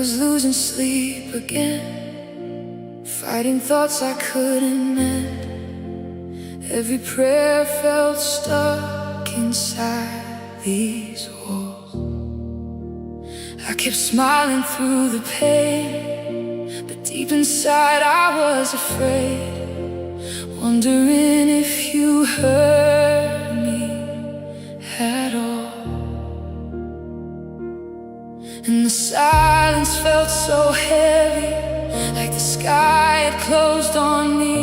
was losing sleep again, fighting thoughts I couldn't end. Every prayer felt stuck inside these walls. I kept smiling through the pain, but deep inside I was afraid, wondering if you heard me at all. And the silence felt so heavy, like the sky had closed on me.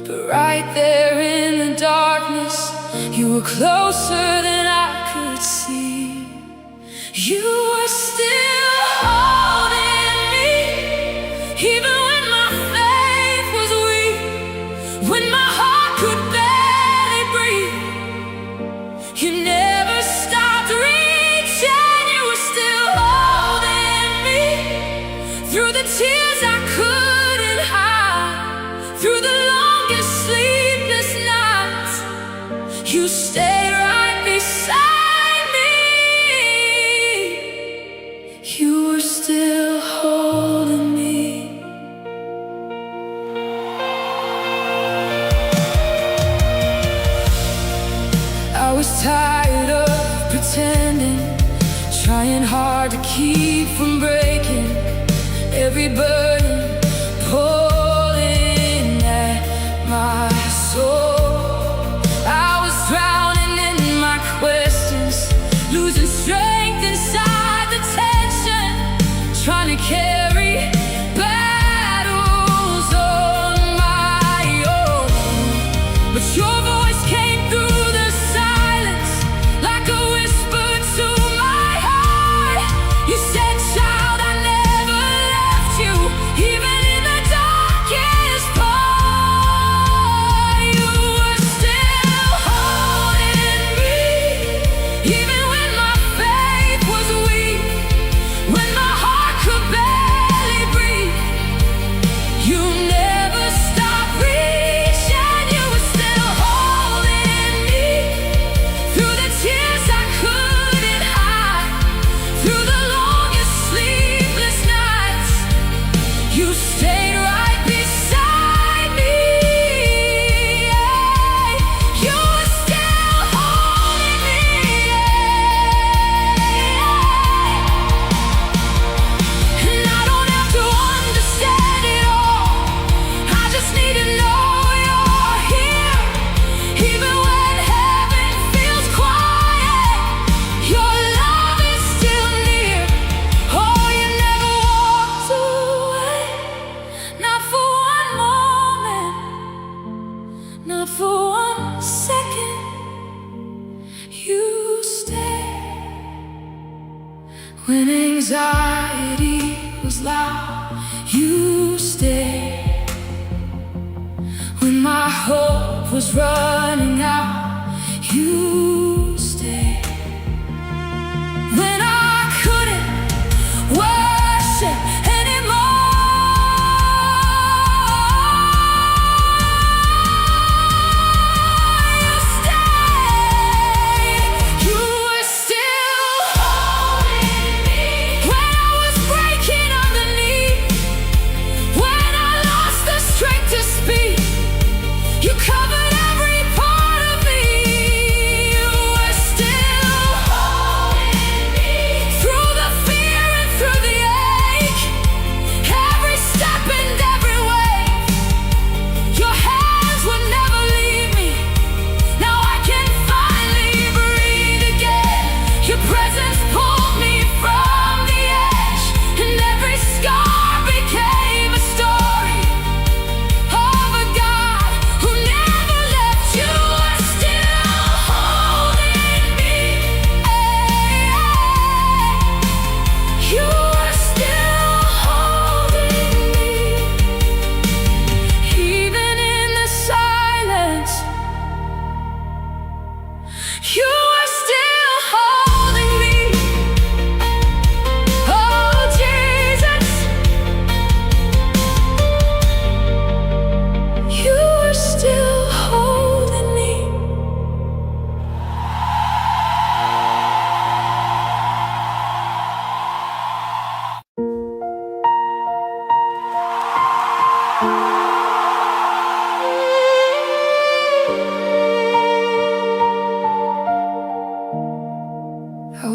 But right there in the darkness, you were closer than I could see. You were still holding me, even when my faith was weak, when my heart could barely breathe. You never stopped reaching. You were still holding me through the tears I couldn't hide, through the longest sleepless nights. You stayed right beside me. You were still holding me. I was tired of pretending, trying hard to keep from breaking. Every burden pulling at my soul. I was drowning in my questions, losing strength inside the tension, trying to carry battles on my own. But your voice came through the silence, like a whisper to my heart. You said, "Child, I never left you, even in the darkest part." You were still holding me, even when my faith was weak, when my heart could barely breathe. You never stopped reaching. You were still holding me through the tears I couldn't hide, through the longest sleepless nights. You stayed right beside me. You were still holding me. And I don't have to understand it all, I just need to know you're here. Even when heaven feels quiet, your love is still near. Oh, you never walked away, not for one moment, not for 1 second. You stayed when anxiety was loud. You stayed when my hope was running out. You stayed when I couldn't worship anymore. You stayed. You were still holding me when I was breaking underneath, when I lost the strength to speak. You covered every part of me. You were still holding me through the fear and through the ache, every step and every way. Your hands would never leave me. Now I can finally breathe again. Your presence pulled me from the edge, and every scar became a story of a God who never left. You are still holding me. You are still holding me, even in the silence. You are still holding me. Oh, Jesus, you are still holding me.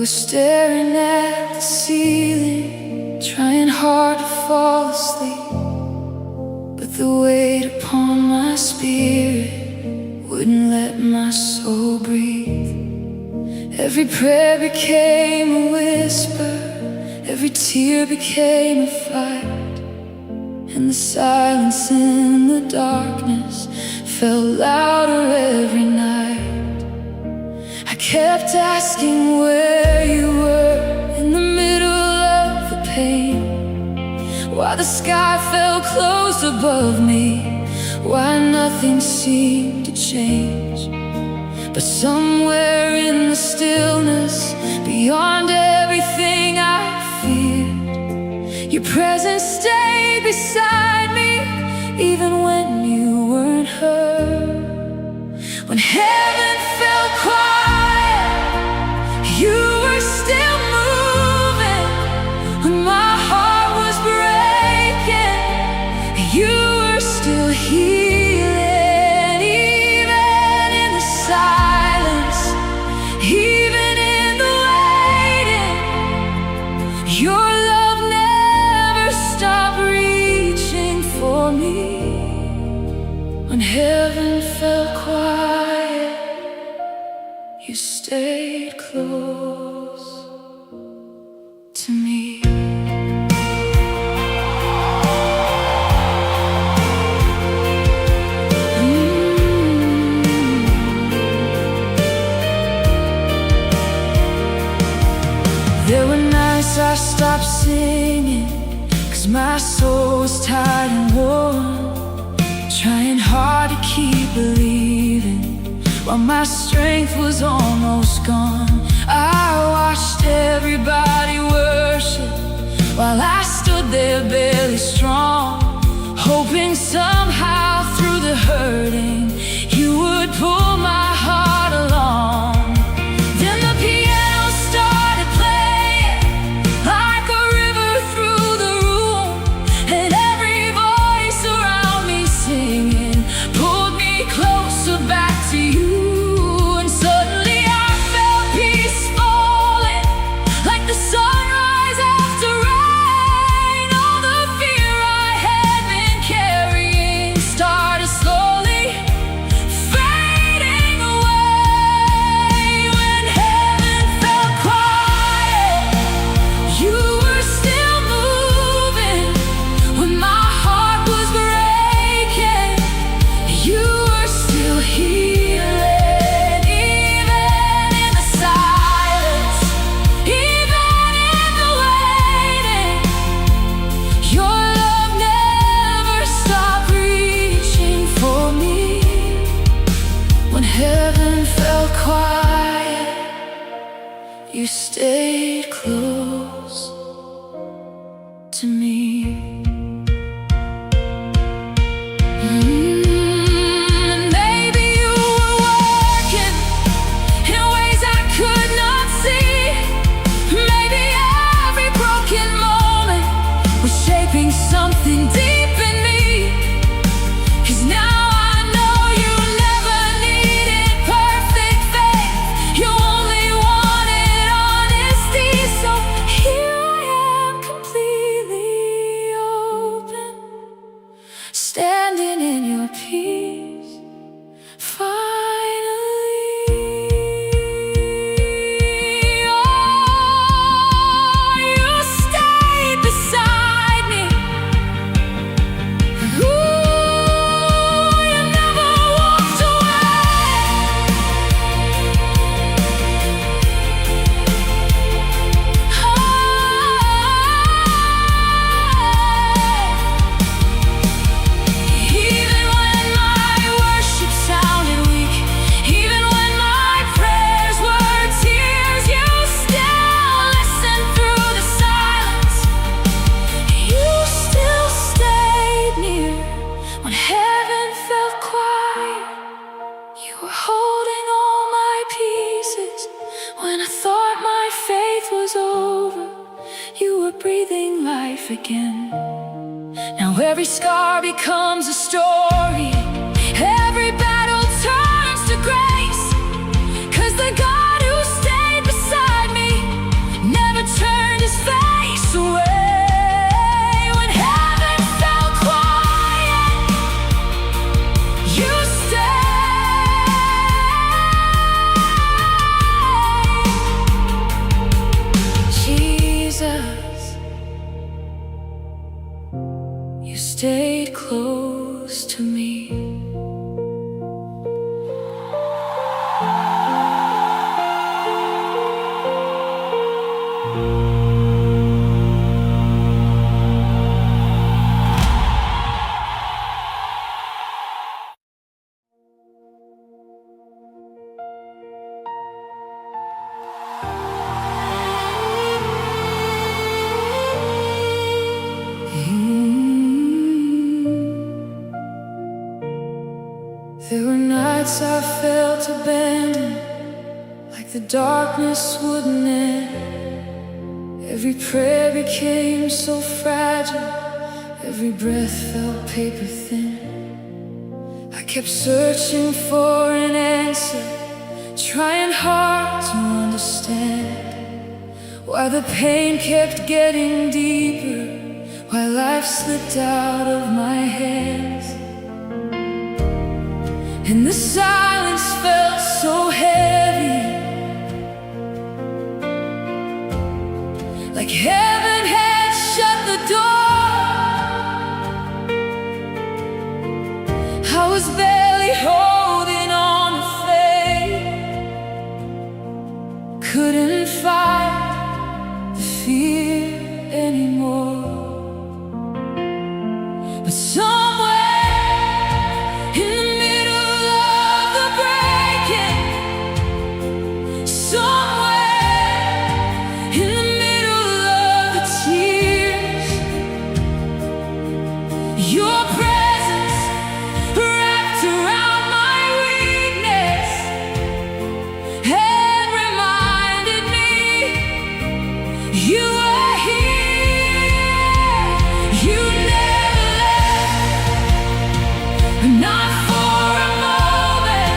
was staring at the ceiling, trying hard to fall asleep, but the weight upon my spirit wouldn't let my soul breathe. Every prayer became a whisper, every tear became a fight, and the silence in the darkness felt louder every night. I kept asking where you were in the middle of the pain, why the sky felt closed above me, why nothing seemed to change. But somewhere in the stillness, beyond everything I feared, your presence stayed beside me, even when you weren't heard. When heaven felt quiet, you were still moving. When my heart was breaking, you were still healing. Even in the silence, even in the waiting, your love never stopped reaching for me. When heaven felt quiet, you stayed close to me. There were nights I stopped singing, 'cause my soul was tired and worn, trying hard to keep believing while my strength was almost gone. I watched everybody worship while I stood there barely strong, hoping somehow through the hurting you would pull my heart along. Then the piano started playing like a river through the room, and every voice around me singing pulled me closer back to you. And suddenly I felt peace falling, like the sunrise after rain. All the fear I had been carrying started slowly fading away. When heaven felt quiet, you were still moving. When my heart was breaking, you were still healing. Even in the silence, even in the waiting, your love never stopped reaching for me. When heaven felt quiet, you stayed close to me. And maybe you were working in ways I could not see. Maybe every broken moment was shaping something deep in me. 'Cause now I know you never needed perfect faith, you only wanted honesty. So here I am, completely open, standing in your peace, finally. Oh, you stayed beside me. Ooh, you never walked away. Even when my worship sounded weak, even when my prayers were tears, you still listened through the silence. You still stayed near. When heaven felt quiet, you were holding all my pieces. When I thought my faith was over, you were breathing life again. Now every scar becomes a story, every battle turns to grace. 'Cause the God who stayed beside me the darkness wouldn't end. Every prayer became so fragile, every breath felt paper thin. I kept searching for an answer, trying hard to understand why the pain kept getting deeper, why life slipped out of my hands. And the silence felt so heavy, like heaven had shut the door. I was barely holding on to faith, couldn't fight the fear anymore. But somewhere in the middle of the breaking, somewhere in the middle of the tears, your presence wrapped around my weakness and reminded me you were here. You never left, not for a moment,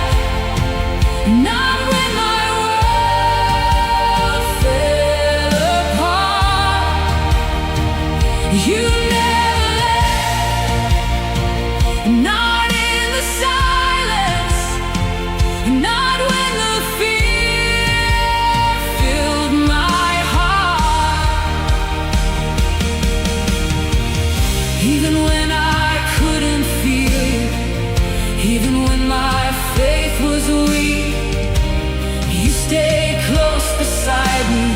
not when my world fell apart. You never left, not in the silence, not when the fear filled my heart. Even when I couldn't feel you, even when my faith was weak, you stayed close beside me,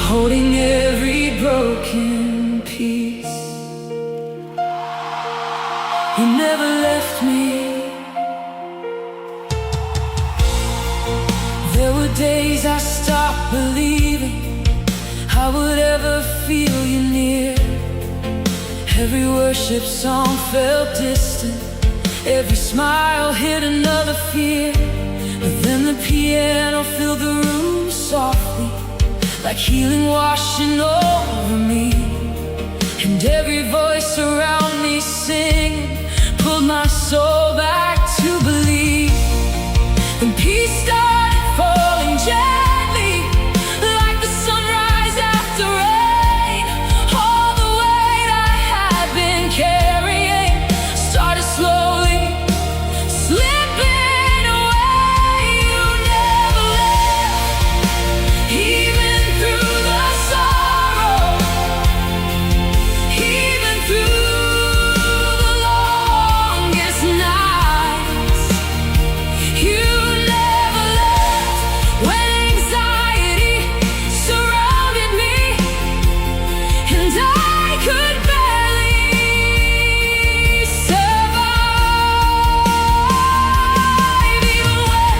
holding every broken piece. You never left me. There were days I stopped believing I would ever feel you near. Every worship song felt distant, every smile hid another fear. But then the piano filled the room softly, like healing washing over me. And every voice around me singing pulled my soul back to believe. And peace started falling gently, like the sunrise after rain. All the weight I had been carrying started slowly slipping away. You never left, even through the sorrow, even through the longest nights. You never left when anxiety surrounded me and I could barely survive. Even when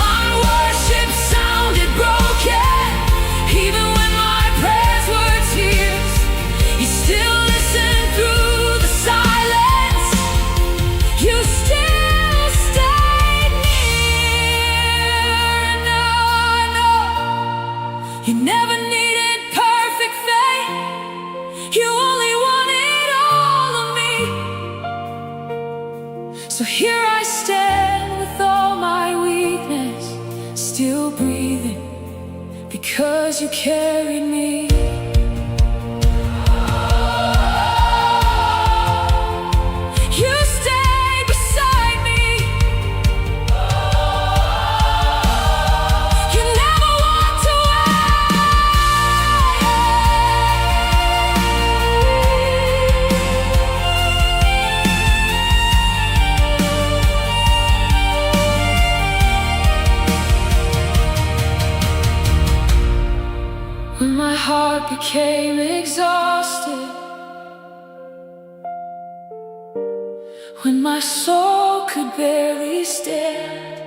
my worship sounded broken, even when my prayers were tears, you still listened through the silence. You still stayed near. And now I know you never needed perfect faith. You only wanted all of me. So here I stand with all my weakness, still breathing, because you carried me. You stayed beside me. You never walked away. When my heart became exhausted, when my soul could barely stand,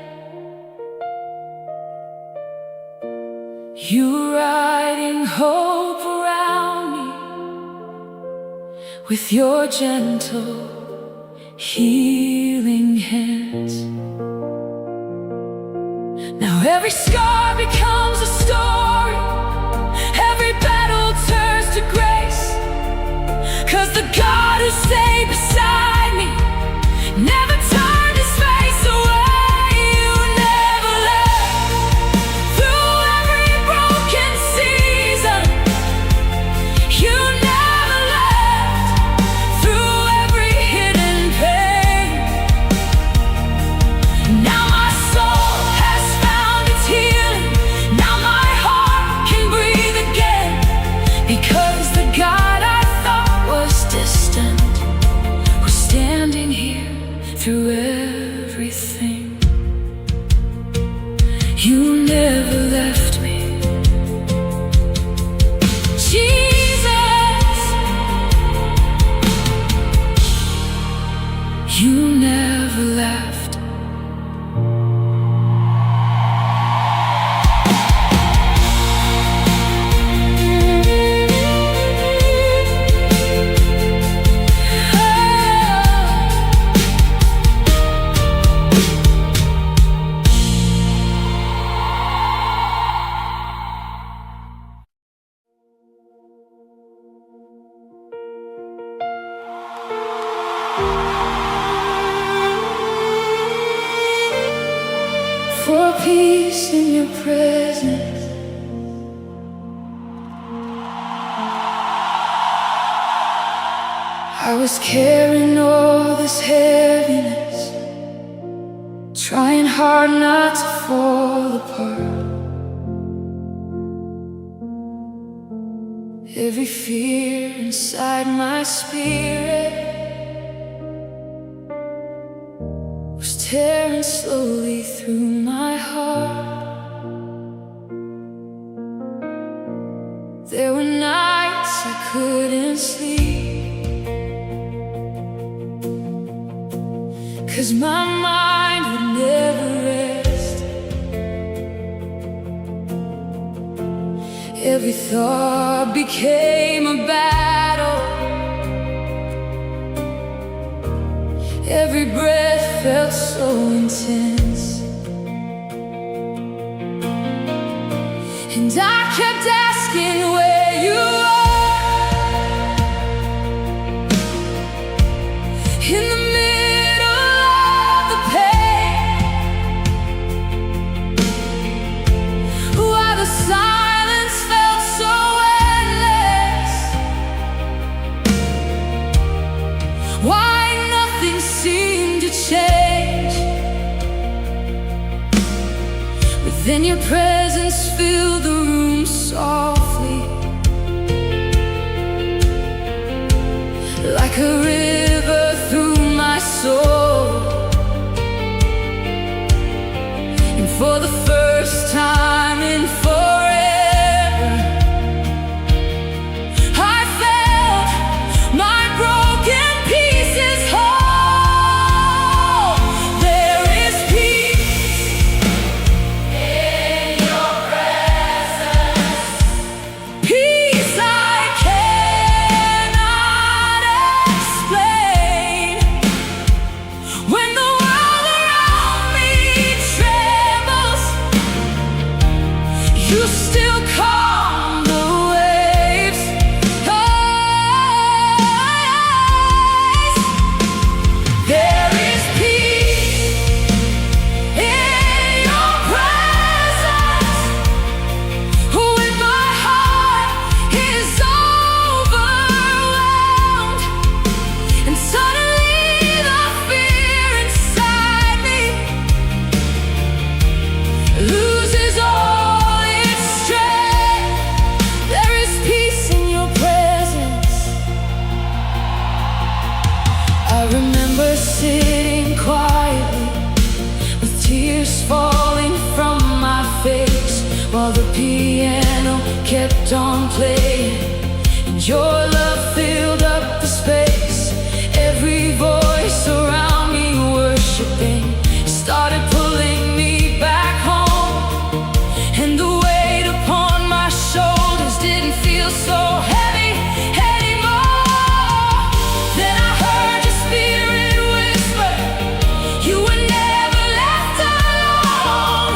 you were riding hope around me with your gentle, healing hands. Now every scar becomes a story, every battle turns to grace, 'cause the God who stayed beside me never turned his face away. You never left. Through every broken season, you never left. Through every hidden pain, now my soul has found its healing. Now my heart can breathe again, because the God I thought was distant was standing here through everything. You never left me, Jesus. You never left. For peace in your presence, I was carrying all this heaviness, trying hard not to fall apart. Every fear inside my spirit was tearing slowly through my heart. There were nights I couldn't sleep, 'cause my mind would never rest. Every thought became a battle, every breath felt so intense, and I kept asking where you are. In the middle of the pain, while the silence felt so endless, why nothing seemed to change. But then your presence filled the room softly, like a river through my soul. And for the first time in forever, I felt my broken pieces whole. There is peace in your presence, peace I cannot explain. When the world around me trembles, you still calm the waves. There is peace in your presence, when my heart is overwhelmed, and suddenly the fear inside me loses all its strength. There is peace in your presence. I remember sitting quietly with tears falling from my face, while the piano kept on playing, and your love filled up the space. Every voice around me worshiping started pulling me back home, and the weight upon my shoulders didn't feel so heavy anymore. Then I heard your spirit whisper, you were never left alone.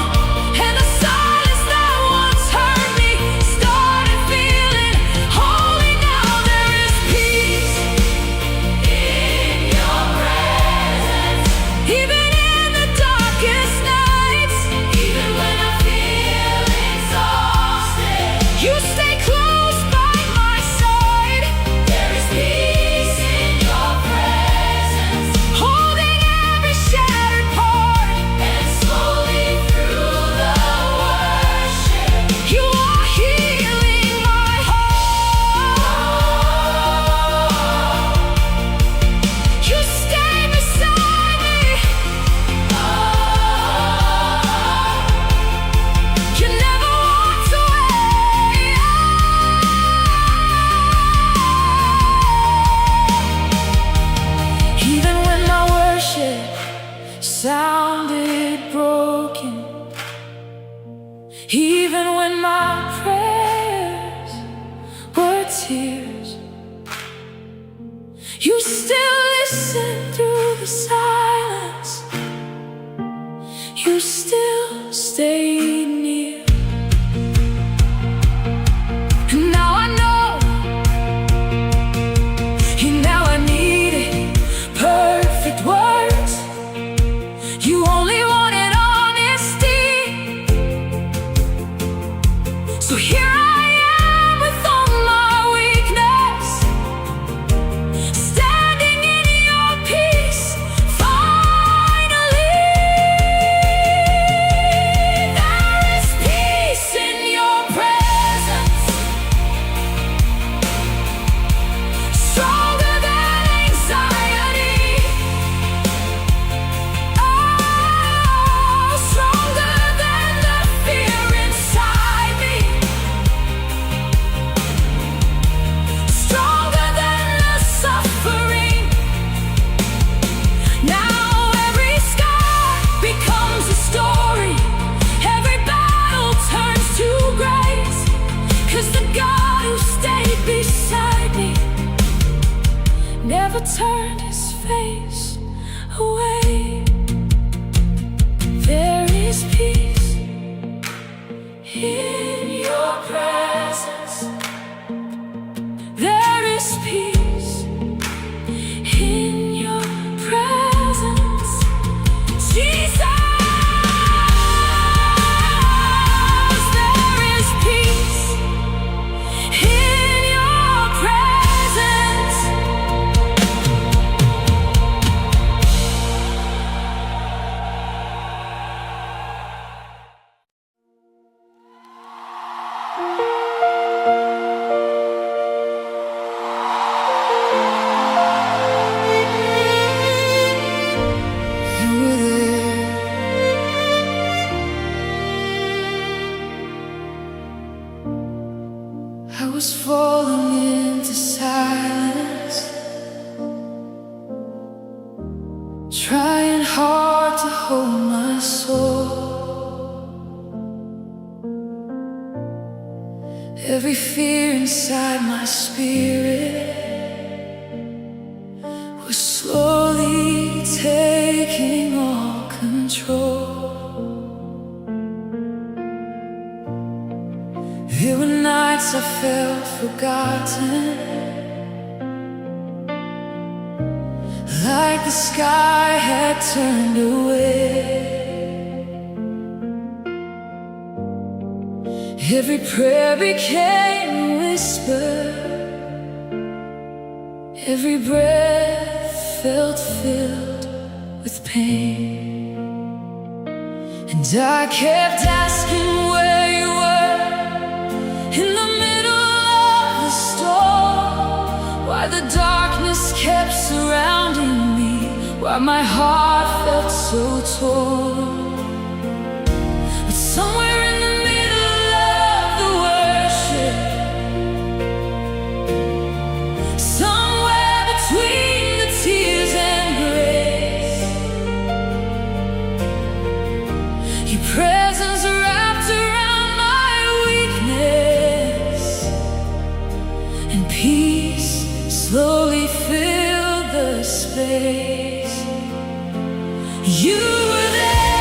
Even when my prayers were tears, you still listen through the silence. You still stay near. And now I know, and now I needed perfect words. You only wanted honesty. So here I am with all my weakness, standing in your peace. Finally, there is peace in your presence, stronger than anxiety. Oh, stronger than the fear inside me, stronger than the suffering. Now every scar becomes a story, every battle turns to grace, 'cause the God who stayed beside me never turned his face away. There is peace in your presence. There is peace in your presence, Jesus. There is peace in your presence. You were there. I was falling into silence, trying hard to hold my soul. Every fear inside my spirit was slowly taking all control. There were nights I felt forgotten, like the sky had turned away. Every prayer became a whisper, every breath felt filled with pain. And I kept asking where you were in the middle of the storm, why the darkness kept surrounding me, why my heart felt so torn. But somewhere in the middle of the worship, somewhere between the tears and grace, your presence wrapped around my weakness, and peace slowly filled the space. You were there.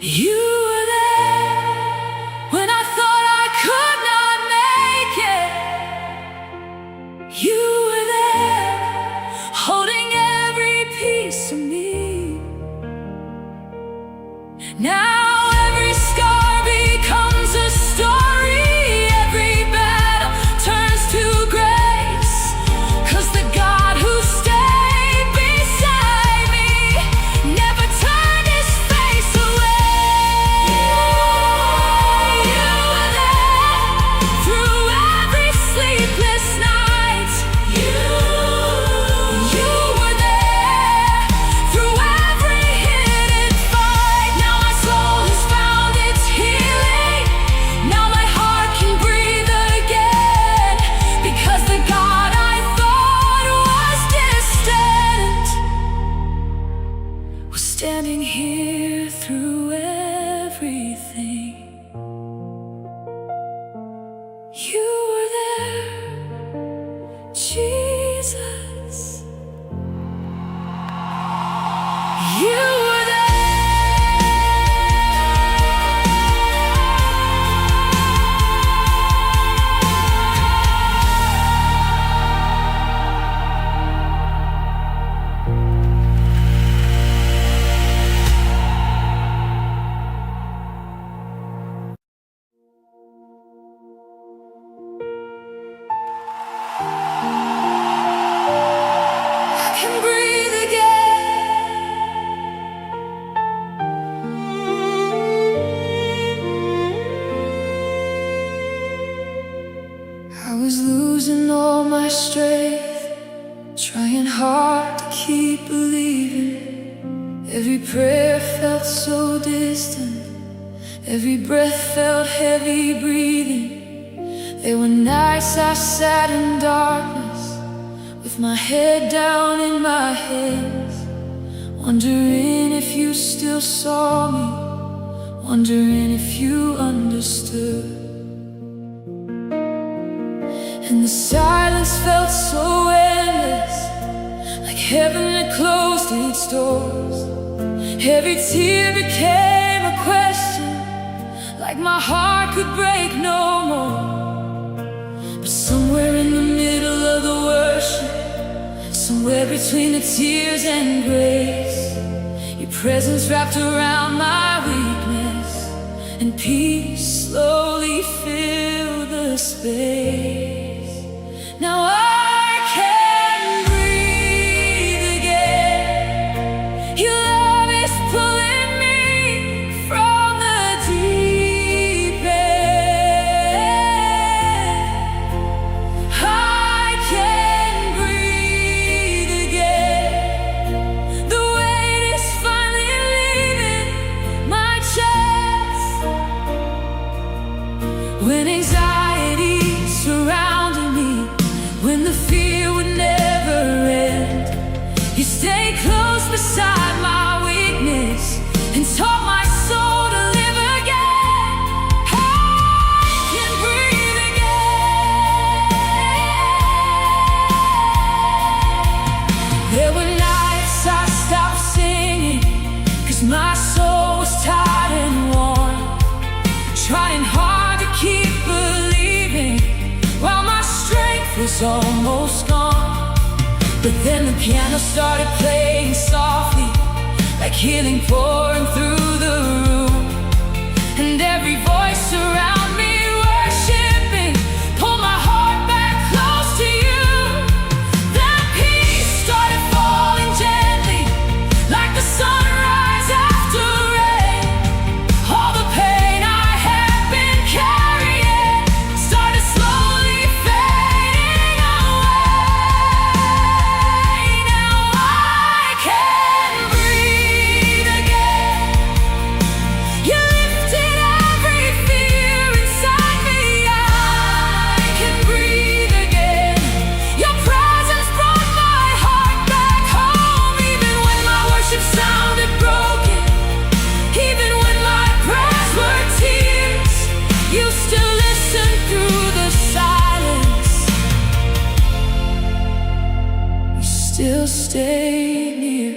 You were there when I thought I could not make it. You were there, holding every piece of me. Now every scar becomes a story. Every battle turns to grace, 'cause the God who stayed beside me never turned his face away. You were there through every sleepless night. You were there through every hidden fight. Now my soul has found its healing. Now my heart can breathe again, because the God I thought was distant was standing here through everything. You were there, Jesus. You were I can breathe again. I was losing all my strength, trying hard to keep believing. Every prayer felt so distant, every breath felt heavy breathing. There were nights I sat in darkness, with my head down in my hands, wondering if you still saw me, wondering if you understood. And the silence felt so endless, like heaven had closed its doors. Every tear became a question, like my heart could break no more. But somewhere in the middle of the worship, somewhere between the tears and grace, your presence wrapped around my weakness, and peace slowly filled the space. Now I can breathe again. Your love is pulling me from the deep end. I can breathe again. The weight is finally leaving my chest. When anxiety surrounded me, when the fear would never end, you stayed close beside my weakness and taught my soul to live again. I can breathe again. There were nights I stopped singing, 'cause my soul was tired and worn, trying hard to keep believing while my strength was almost gone. But then the piano started playing softly, like healing pouring through the room, and every voice around me worshiping pulled my heart back close to you. That peace started falling gently, like the sunrise after rain. All the pain I had been carrying started slowly fading away. Now I can breathe again. You lifted every fear inside me. I can breathe again. Your presence brought my heart back home, even when my worship sounded broken, even when my prayers were tears. You still listened through the silence. You still stay near.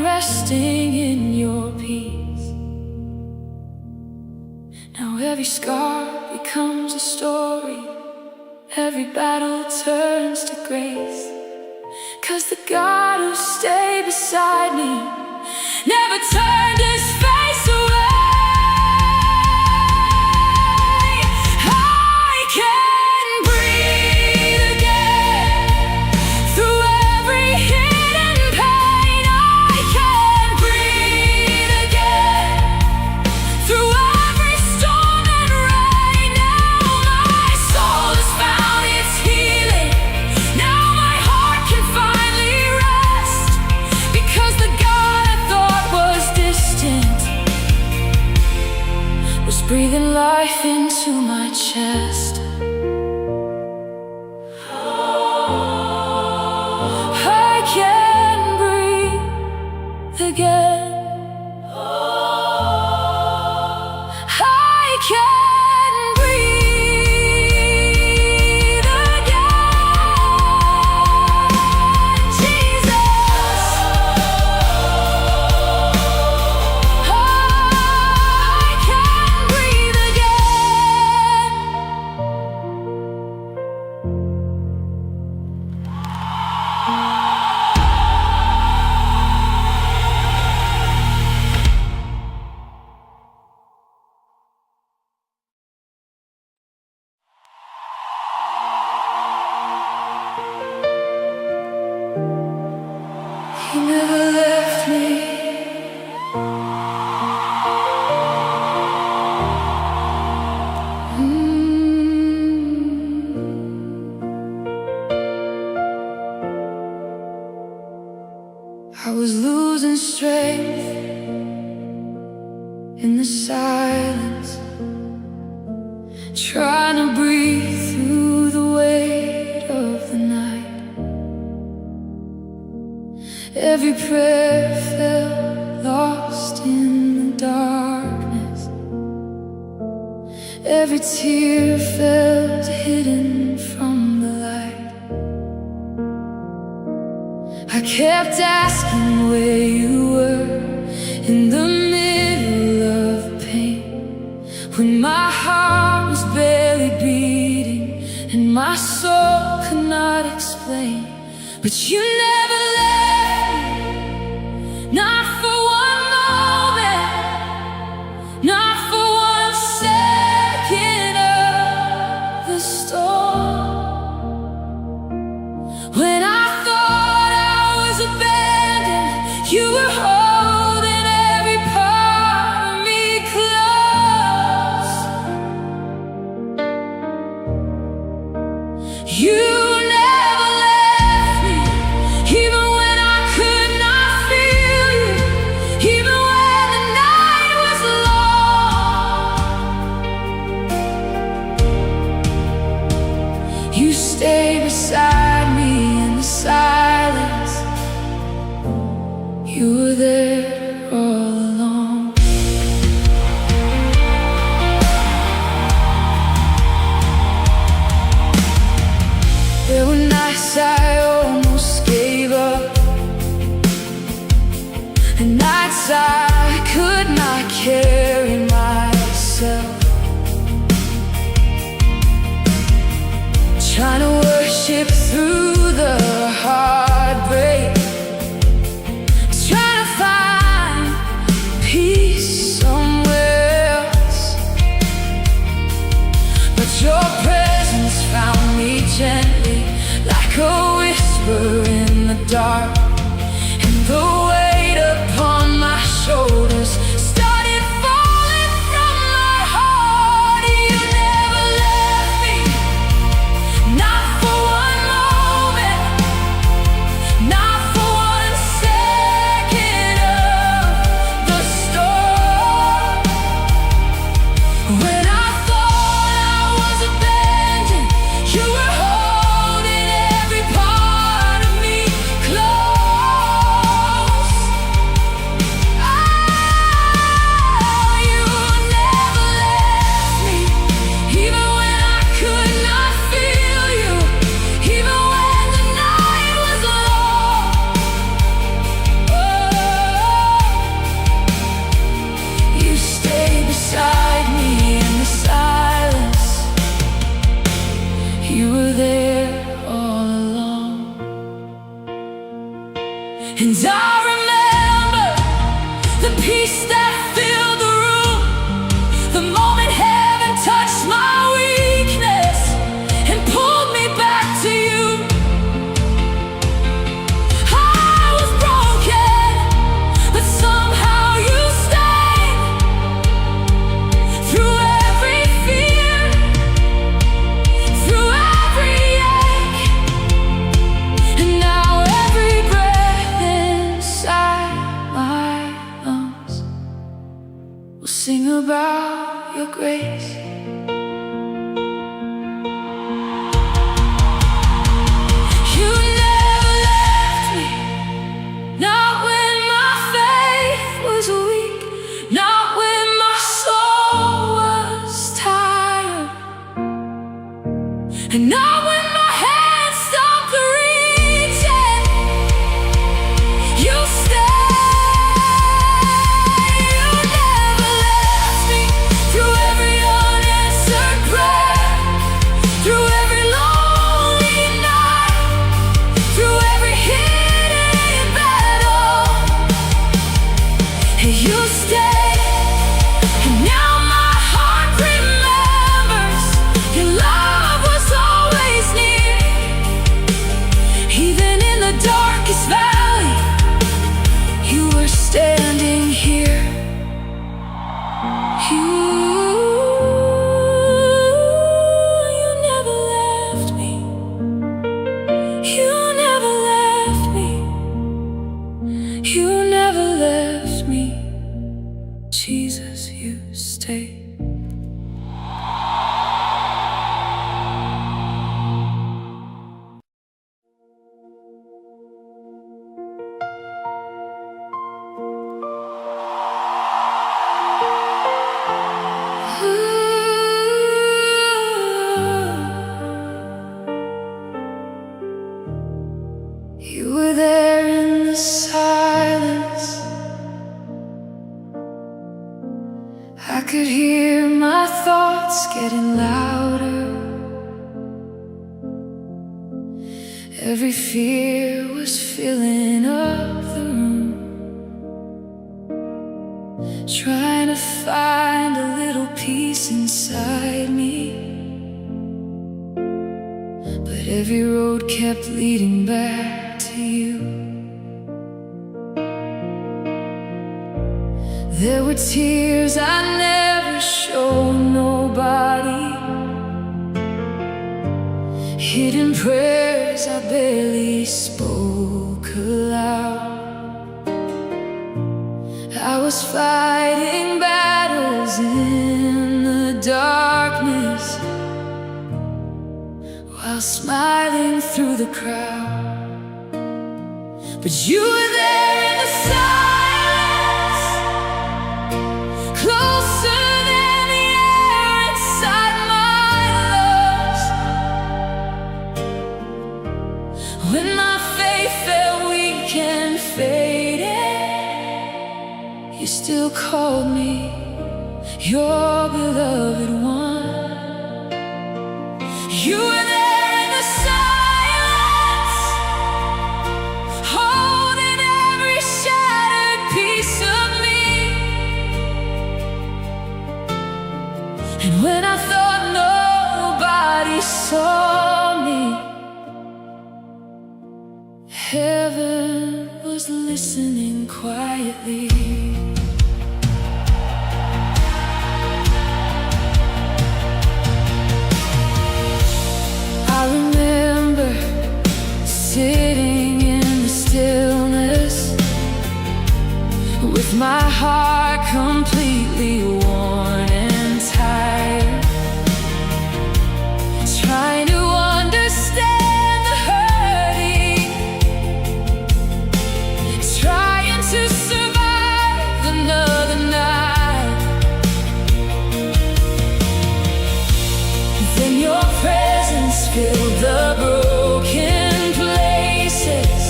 resting in your peace. Now every scar becomes a story, every battle turns to grace. 'Cause the God who stayed beside me never turned his face away. I can breathe again through every hidden pain. I can breathe again through every storm and rain. Now my soul has found its healing. Now my heart can finally rest, because the God I thought was distant was breathing life into my chest. I can breathe again. I can breathe again. Jesus, I can breathe again. He never left me. I was losing strength in the silence, trying to breathe through the weight of the night. Every prayer felt lost in the darkness. Every tear felt hidden from the light. I kept asking where you were in the middle of pain, when my heart was barely beating and my soul could not explain. But you never left me, not for one moment, not for 1 second of the storm. When I thought I was abandoned, you were holding every part of me close. You never left me, even when I could not feel you, even when the night was long. You stayed beside me in the silence. You were there all along. There were nights I almost gave up, and nights I could not carry myself, trying to worship through the heartbreak, trying to find peace somewhere else. But your presence found me gently, like a whisper in the dark, and the weight upon my shoulders started falling from my heart. You never left me, not for one moment, not the peace that filled the room, the moment heaven touched my weakness and pulled me back to you. I was broken, but somehow you stayed through every fear, through every ache, and now every breath inside my lungs will sing about your grace. You never left me, not when my faith was weak, not when my soul was tired, and not when my hands stopped reaching. You stayed. You never left me through every unanswered prayer, through every lonely night, through every hidden battle. You stayed, and now my heart remembers your love was always near. Even in the darkest valley, you were standing here. You never left me. You never left me. You never left me. Jesus, you stayed. You were there in the silence. I could hear my thoughts getting louder. Every fear was filling up the room, trying to find a little peace inside me. But every road kept leading back to you. There were tears I never showed nobody, hidden prayers I barely spoke aloud. I was fighting battles in the darkness while smiling through the crowd. But you were there in the silence, closer than the air inside my lungs. When my faith felt weak and faded, you still called me your beloved one. You were there in the silence, holding every shattered piece of me. And when I thought nobody saw me, heaven was listening quietly. I remember sitting in the stillness with my heart completely worn and tired, trying to understand the hurting, trying to survive another night. Then your presence filled the broken places,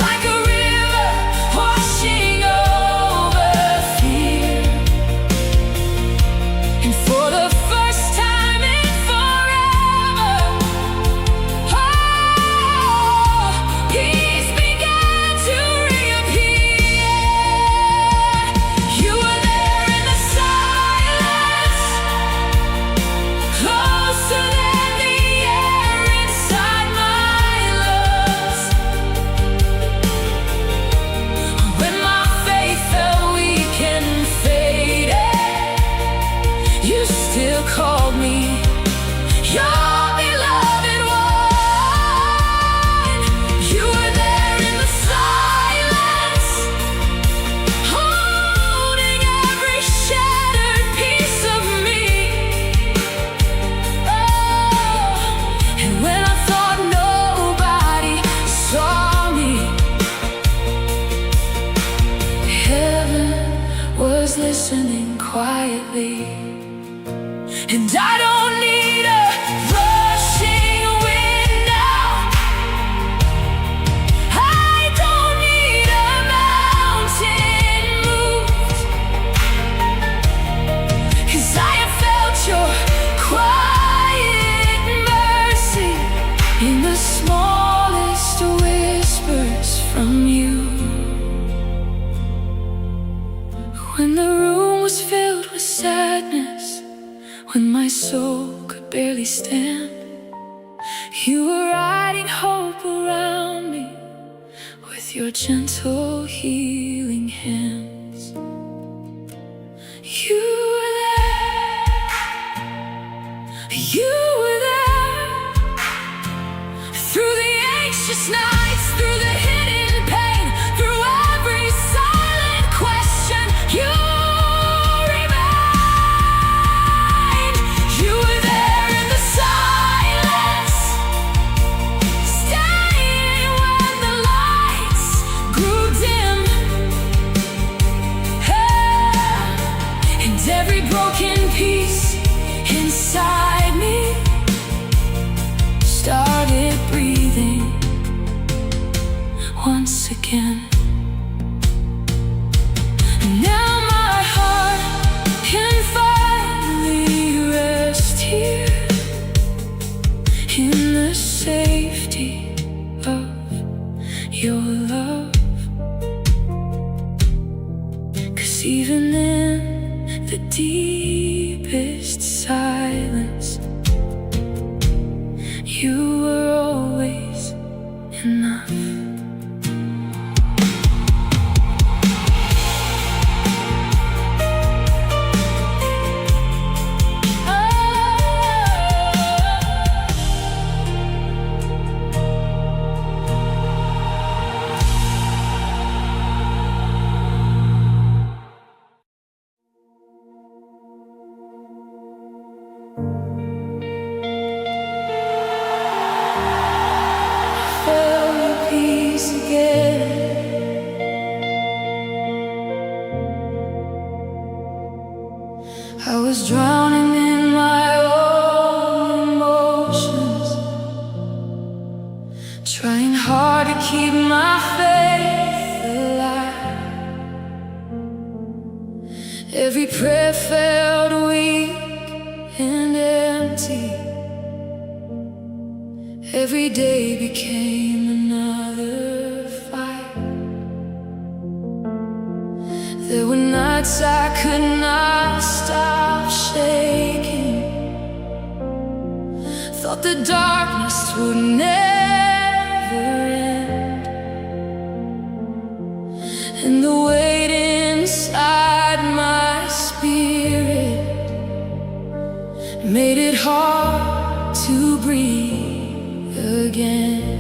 like a river washing over fear. listening quietly. And I don't need a rushing wind now. I don't need a mountain moved, 'cause I have felt your quiet mercy in the smallest whispers from you. When the room was filled with sadness, when my soul could barely stand, you were writing hope around me with your gentle healing hands. You were there, you were there, through the anxious nights, through the hidden pain, through every silent question. You every broken piece inside me started breathing once again. Now my heart can finally rest here in the safety of your love. 'Cause even in the deepest silence, you were always enough. I was drowning in my own emotions, trying hard to keep my faith alive. Every prayer felt weak and empty. Every day became another fight. There were nights I could not stop shaking. Thought the darkness would never end, and the weight inside my spirit made it hard to breathe again.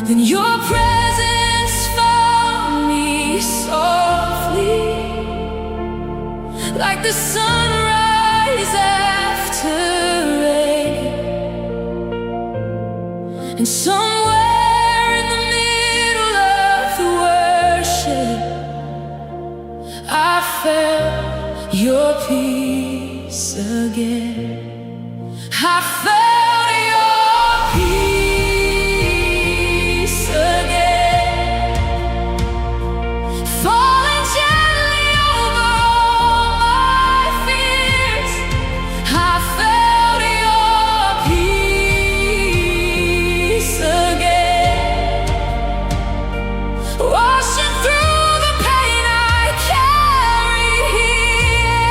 Then your presence found me softly, like the sunrise after rain. And somewhere in the middle of the worship, I felt your peace again. I felt your peace again, falling gently over all my fears. I felt your peace again, washing through the pain I carry here.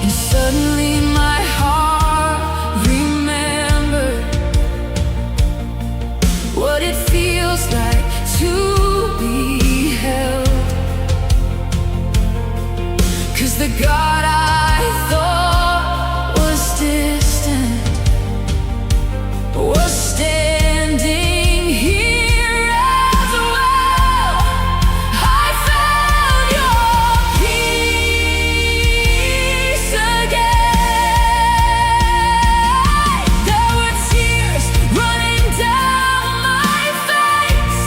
And suddenly my heart remembered what it feels like to be held. 'Cause the God I thought was distant was standing here as well. I found your peace again. There were tears running down my face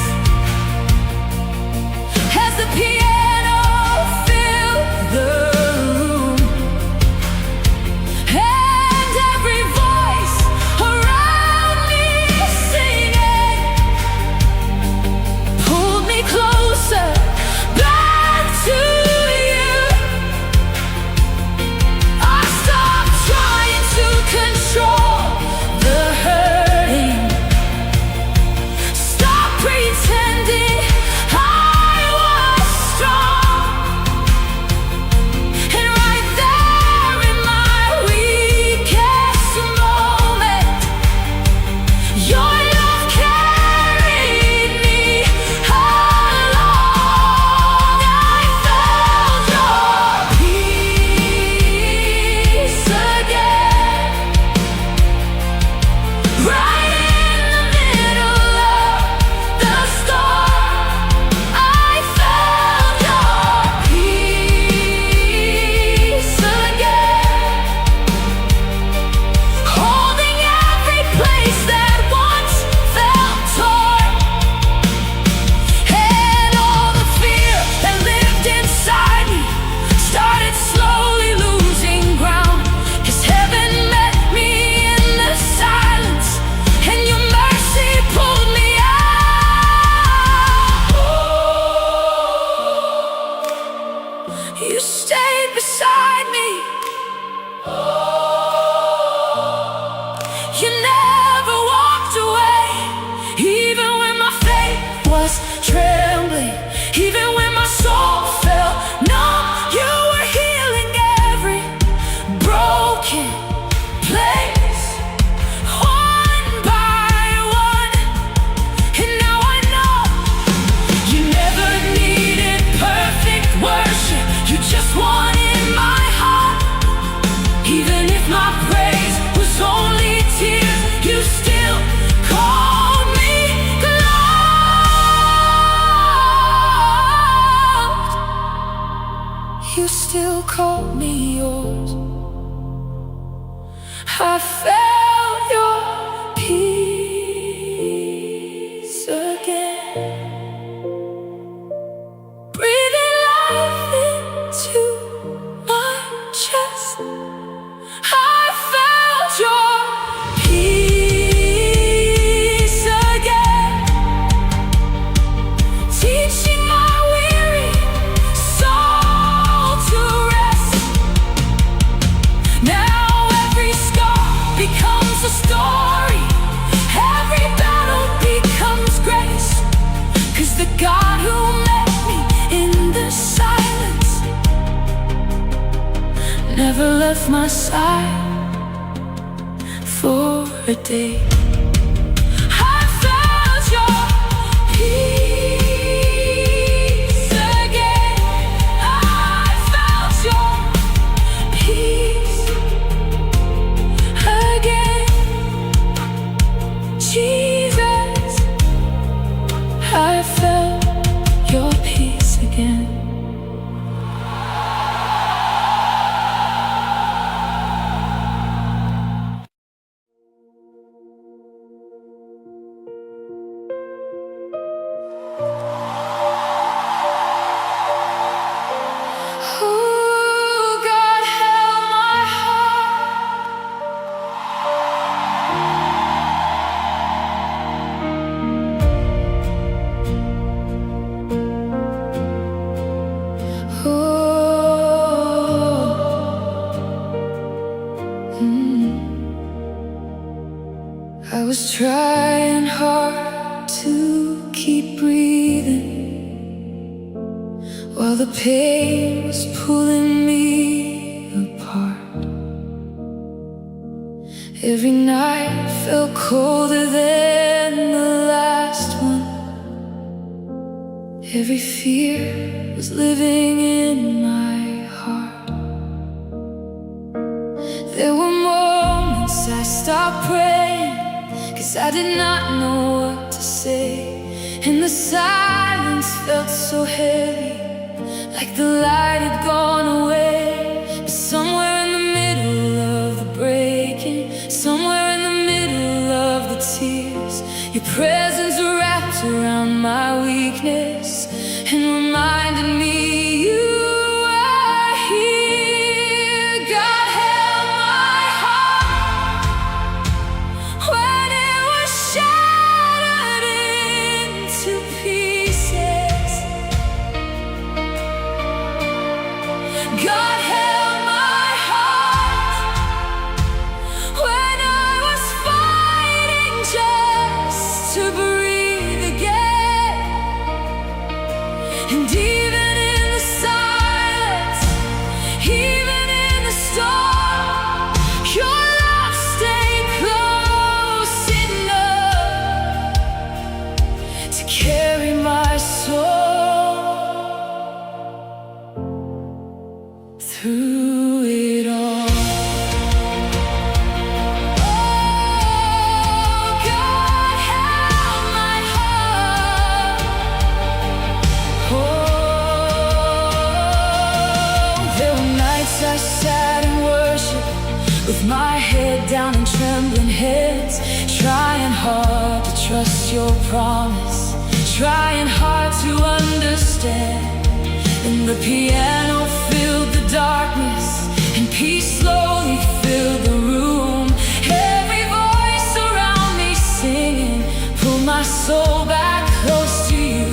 was trembling, even when my soul felt numb. You were healing every broken place, one by one. And now I know you never needed perfect worship. You just wanted my heart. Even if my praise was only tears, you still called me loved. You still called me yours. I felt your peace again, breathing life into my chest. I felt your peace again, teaching my weary soul to rest. Now every scar becomes a story, every battle becomes grace. 'Cause the God who met me in the silence never left my side for a day. I felt your peace again. I felt your peace again. Jesus, I felt your peace again. Oh, God held my heart. Oh, I was trying hard to keep breathing while the pain was pulling me apart. Every night felt colder than the last one. Every fear was living in my heart. There were moments I stopped praying, 'cause I did not know what to say. And the silence felt so heavy, like the light had gone away. But somewhere in the middle of the breaking, somewhere in the middle of the tears, your presence wrapped around my weakness and reminded me you are here. God held my heart when it was shattered into pieces. God held my heart when I was fighting just to breathe again. And even in the silence, even in the storm, your love stayed close enough to carry my soul through it all. Oh, God held my heart. Oh, there were nights I sat in worship with my head down and trembling hands, trying hard to trust your promise, trying hard to understand. And the piano filled the darkness, and peace slowly filled the room. Every voice around me singing pulled my soul back close to you.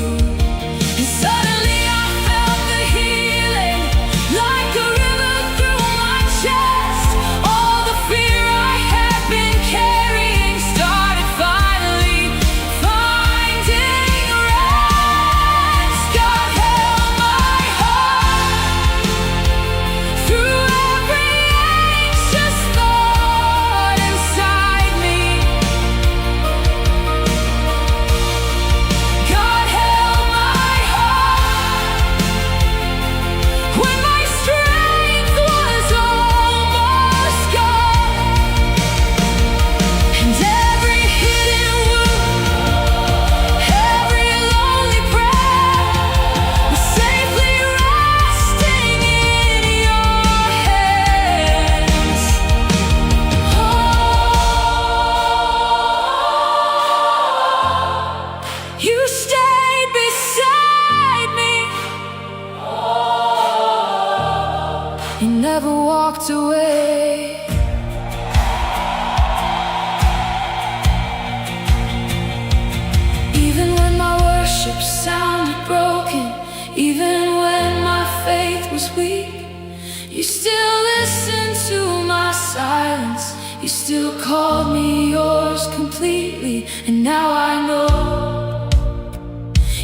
And suddenly I felt the healing, like a river through my chest. All the fear I had been carrying started finally finding rest. You stayed beside me. You never walked away. Even when my worship sounded broken, even when my faith was weak, you still listened to my silence. You still called me yours completely. And now I know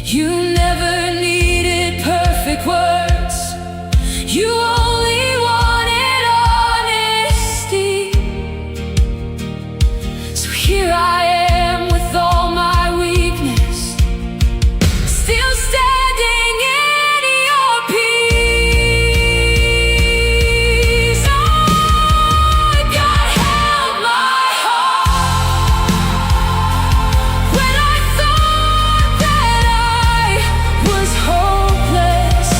you never needed perfect words. You only wanted honesty. So here I am with all my weakness, still standing in your peace. Oh, God held my heart when I thought that I was hopeless.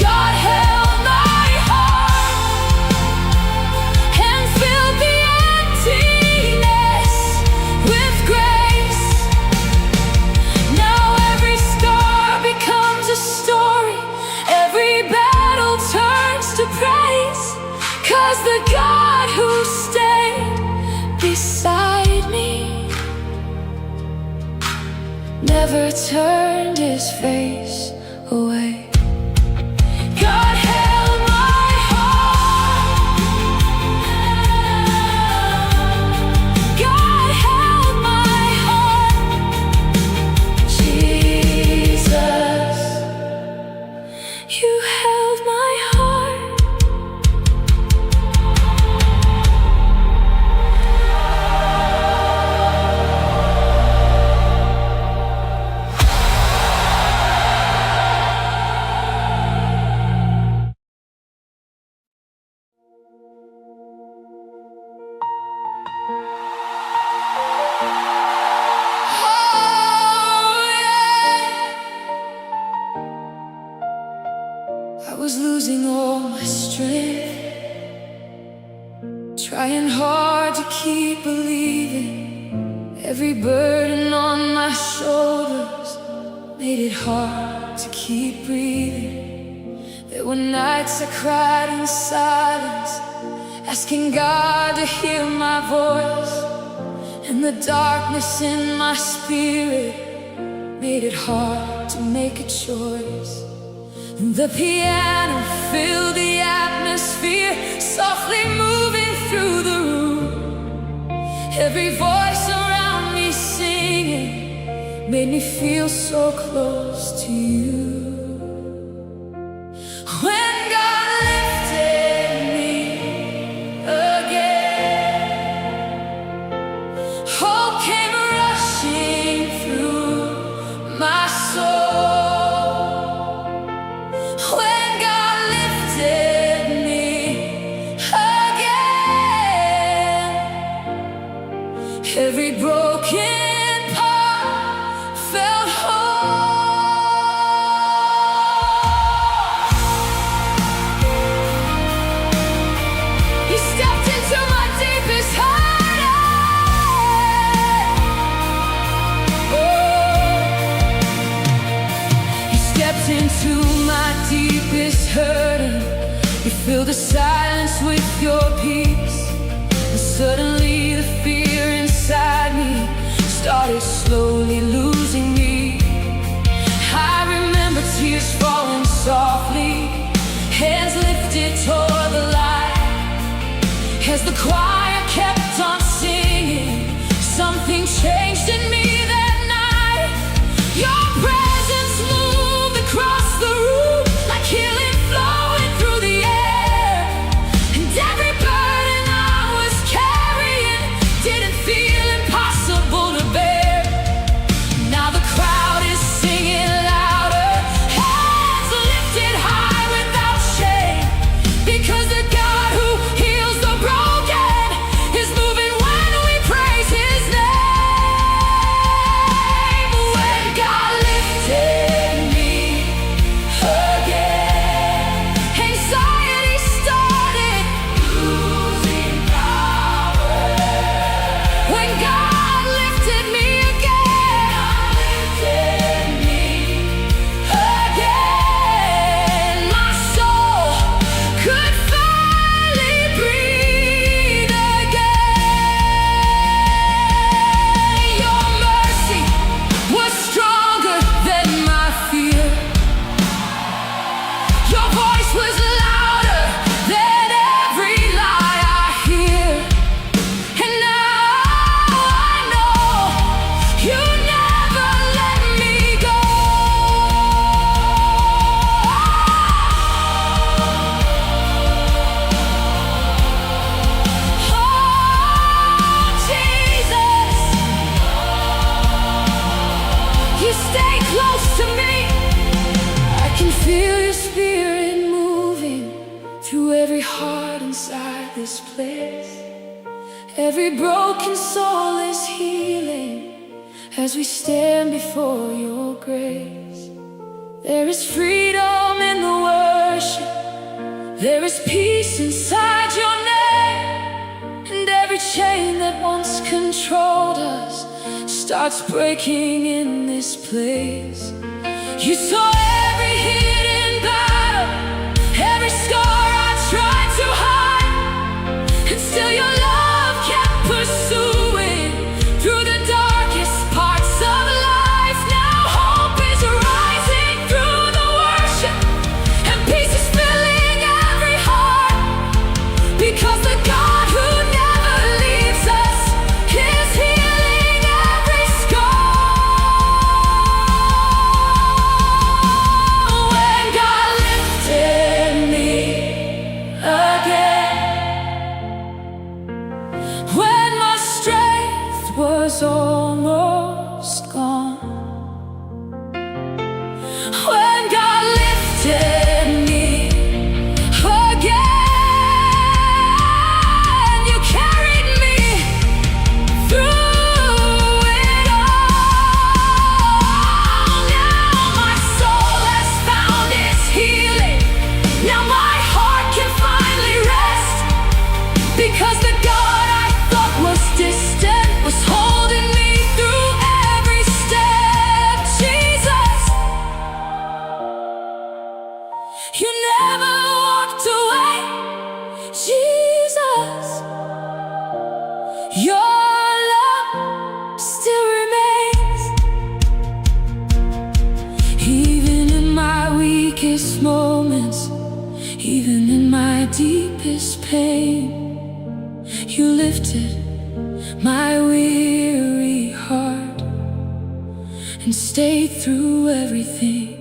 God held my heart and filled the emptiness with grace. Now every scar becomes a story, every battle turns to praise. 'Cause the God who stayed beside me never turned his face away. God held my heart. God held my heart. Jesus, you held my heart. I was losing all my strength, trying hard to keep believing. Every burden on my shoulders made it hard to keep breathing. There were nights I cried in silence, asking God to hear my voice. And the darkness in my spirit made it hard to make a choice. The piano filled the atmosphere, softly moving through the room. Every voice around me singing made me feel so close to you. When God lifted me again, hope came rushing through my soul. When God lifted me again, every broken part felt whole. You stepped into my deepest hurting. Oh, you stepped into my deepest hurting. You filled the silence with your peace. And suddenly the fear inside me started slowly losing me. I remember tears falling softly, hands lifted toward the light. As the choir kept on singing, something changed in me that night. Your presence moved across the room, like healing flowing through the air. And every burden I was carrying didn't feel impossible to bear. Now the crowd is singing louder, hands lifted high without shame. Because the God who heals the broken is moving when we praise his name. heart inside this place. Every broken soul is healing as we stand before your grace. There is freedom in the worship, there is peace inside your name, and every chain that once controlled us starts breaking in this place. You saw every hidden battle, every scar I tried to hide, and still your love kept pursuing through the darkest parts of life. Now hope is rising through the worship, and peace is filling every heart, because the God who never leaves us is healing every scar. When God lifted me again, when my strength was almost gone, when God lifted me again, you carried me through it all. Now my soul has found its healing. Now my heart can finally rest, because the God I thought was distant was holding me through every step. Jesus, you never walked away. Jesus, your love still remains. Even in my weakest moments, even in my deepest pain, you lifted my weary heart and stayed through everything.